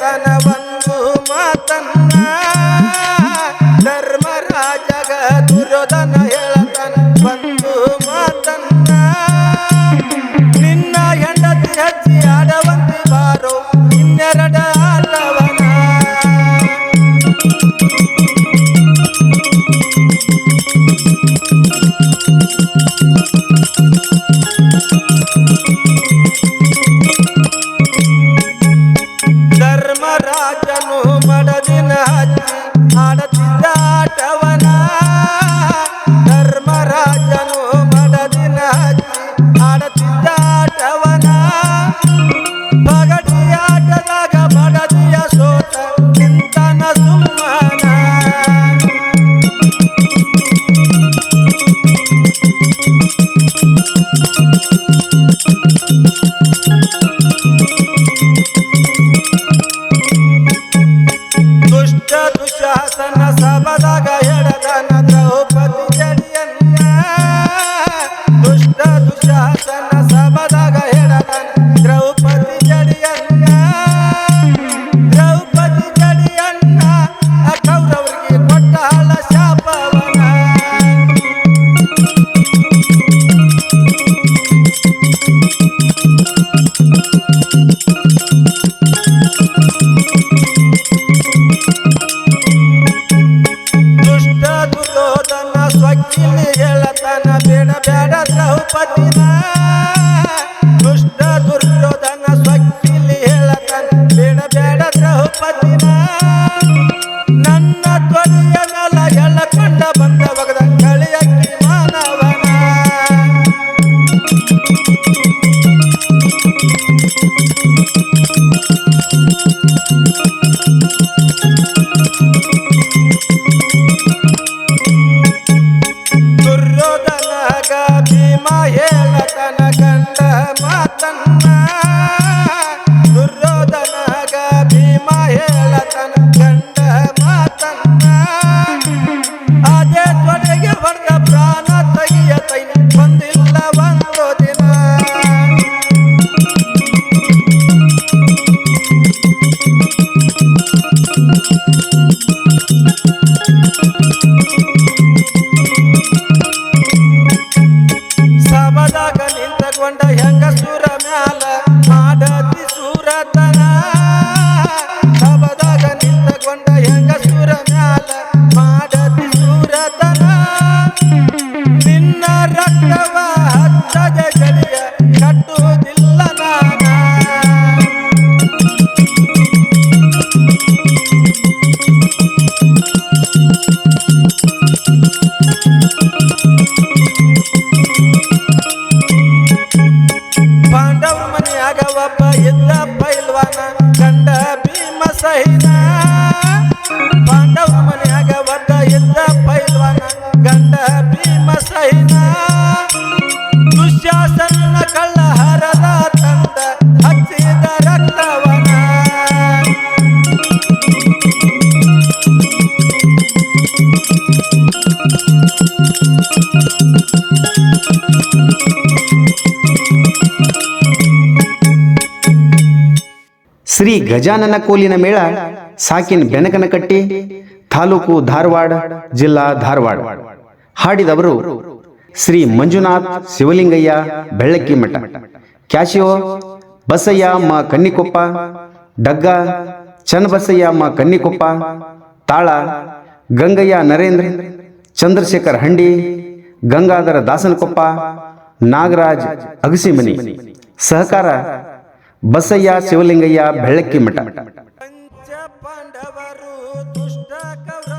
ಹೇಳ್ತಾನ ಒಂದು ಮಾತನ್ನ ಧರ್ಮರಾಜಗ ದುರ್ಯೋಧನ ಹೇಳ್ತಾನ ಒಂದು ಮಾತನ್ನ ನಿನ್ನ ಹೆಂಡತಿ ಹಚ್ಚಿ ಆಡವಂತಿ ಬಾರೋ ಇನ್ನೆರಡ ಆಟವನ ಧರ್ಮರಾಜನು ಮಡದಿನ ಹಚ್ಚಿ ಆಡತಿದ್ದ ಆಟವನ ಧರ್ಮರಾಜನು ಮಡದಿನ ಹಚ್ಚಿ ಆಡತಿದ್ದ ಆಟವನ ಪಗಡಿ ಆಟದಾಗ ಮಡದಿಯ ಸೋತ ನಿಂತನ ಸುಮ್ಮನ ದುಷ್ಟ ದುಶಾಸನ ಸಭದಾಗ ಎಡದನ ದ್ರೌಪದಿ ಜಡಿಯನ್ನ ದುಷ್ಟ ದುಶಾಸನ ಸಭದಾಗ ಎಡದನ ದ್ರೌಪದಿ ಜಡಿಯನ್ನ ದ್ರೌಪದಿ ಜಡಿಯನ್ನ ಕೌರವರಿಗೆ ಕೊಟ್ಟ ಹಳ ಶಾಪವನ ದುಷ್ಟ ದುರ್ಯೋಧನ ಸ್ವಕ್ಕಿಲಿ ಹೇಳತನ ಬೇಡ ಬೇಡ ದ್ರೌಪದಿನ ದುಷ್ಟ ದುರ್ಯೋಧನ ಸ್ವಕ್ಕಿಲಿ ಹೇಳತನ ಬೇಡ ಬೇಡ ದ್ರೌಪದಿನ ನನ್ನ ತ್ವರಿಯ ನಲ ಎಳಕೊಂಡ ಬಂದ ಒಗದ ಕಳಿಯಕ್ಕಿ ಮಾನವನ ದುರ್ಯೋಧನಗ ಭೀಮ ಹೇಳತನ ಗಂಡ ಮಾತನ್ನ ದುರ್ಯೋಧನಗ ಭೀಮ ಹೇಳತನ ಗಂಡ ಮಾತನ್ನ ಅದೇ ತ್ವರೆಗೆ ಹೊಡೆದ ಪ್ರಾಣ ತೆಗಿಯ ತೈ ಬಂದಿಲ್ಲ ಒಂದು ದಿನ ಸಭದಾಗ ನಿಂತಕೊಂಡ ಹೆಂಗಸೂರ ಮ್ಯಾಲ ಮಾಡತಿ ಸೂರತನ ಸಭದಾಗ ನಿಂತಕೊಂಡ ಹೆಂಗಸೂರ ಮ್ಯಾಲ ಮಾಡತಿ ಸೂರತನ ನಿನ್ನ ರಕ್ತವ ಹಚ್ಚದ ಗಡಿಯ ಕಟ್ಟುವುದಿಲ್ಲ ನಾನ ಪಾಂಡವ್ರ ಮನೆಯಾಗ ಒಬ್ಬ ಇದ್ದ ಪೈಲ್ವಾನ ಗಂಡ ಭೀಮ ಸಹಿನ ಪಾಂಡವ್ರ ಮನೆಯಾಗ ಒಬ್ಬ ಇದ್ದ ಪೈಲ್ವಾನ ಗಂಡ ಭೀಮ ಸಹಿನ ದುಶ್ಯಾಸನ ಕಳ್ಳ ಹರದ ತಂದ ಹಚ್ಚಿದ ರಕ್ತವನ ಶ್ರೀ ಗಜಾನನ ಕೋಲಿನ ಮೇಳ ಸಾಕಿನ ಬೆನಕನಕಟ್ಟಿ ತಾಲೂಕು ಧಾರವಾಡ ಜಿಲ್ಲಾ ಧಾರವಾಡ ಹಾಡಿದವರು ಶ್ರೀ ಮಂಜುನಾಥ್ ಶಿವಲಿಂಗಯ್ಯ ಬೆಳ್ಳಕ್ಕಿ ಮಠ ಕ್ಯಾಶಿಯೋ ಬಸಯ್ಯ ಮ ಕನ್ನಿಕೊಪ್ಪ ಡಗ್ಗ ಚನ್ನಬಸಯ್ಯ ಮ ಕನ್ನಿಕೊಪ್ಪ ತಾಳ ಗಂಗಯ್ಯ ನರೇಂದ್ರ ಚಂದ್ರಶೇಖರ್ ಹಂಡಿ ಗಂಗಾಧರ ದಾಸನಕೊಪ್ಪ ನಾಗರಾಜ್ ಅಗಸಿಮನಿ ಸಹಕಾರ ಬಸಯ್ಯ ಶಿವಲಿಂಗಯ್ಯ ಬೆಳ್ಳಕ್ಕಿ ಮಠ ಪಂಚ ಪಾಂಡವರು ದುಷ್ಟ ಕೌರವ